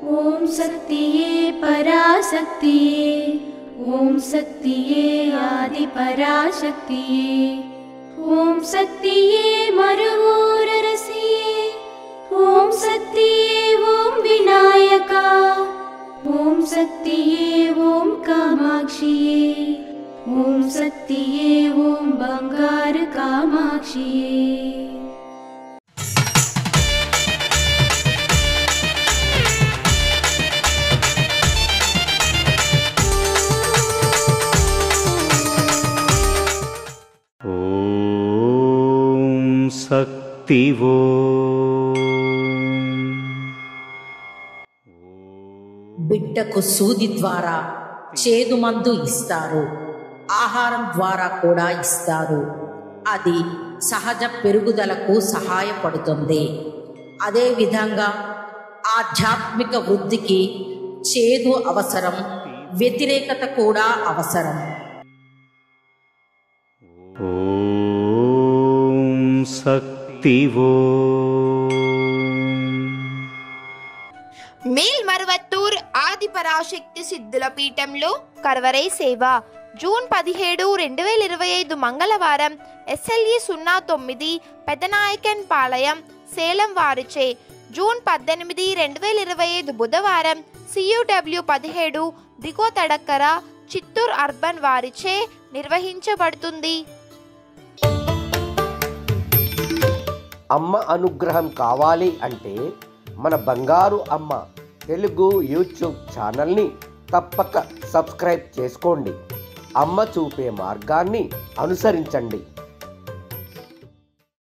ओम शक्तिये पराशक्तिये, ओम शक्तिये आदि पराशक्तिये, ओम शक्तिये मरुवोररसिये, ओम शक्तिये ओम विनायका, ओम शक्तिये ओम कामाक्षिये, ओम शक्तिये ओम बंगार कामाक्षिये। ओम शक्ति वो బిడ్డకు సూది ద్వారా చేదు మందు ఇస్తారు, ఆహారం ద్వారా కూడా ఇస్తారు. అది సహజ పెరుగుదలకు సహాయపడుతుంది. అదేవిధంగా ఆధ్యాత్మిక వృద్ధికి చేదు అవసరం, వ్యతిరేకత కూడా అవసరం. ఓం శక్తి वो మేల్మరువత్తూర్ ఆది పరాశక్తి సిద్ధుల పీఠంలో కర్వరై సేవ జూన్ 17, 2025 మంగళవారం SLE 09 పెదనాయకన్ పాలయం సేలం వారిచే, జూన్ 18, 2025 బుధవారం CUW 17 దిగో తడక్కర చిత్తూరు అర్బన్ వారిచే నిర్వహించబడుతుంది. అమ్మ అనుగ్రహం కావాలి అంటే మన బంగారు అమ్మ తెలుగు యూట్యూబ్ ఛానల్ని తప్పక సబ్స్క్రైబ్ చేసుకోండి. అమ్మ చూపే మార్గాన్ని అనుసరించండి.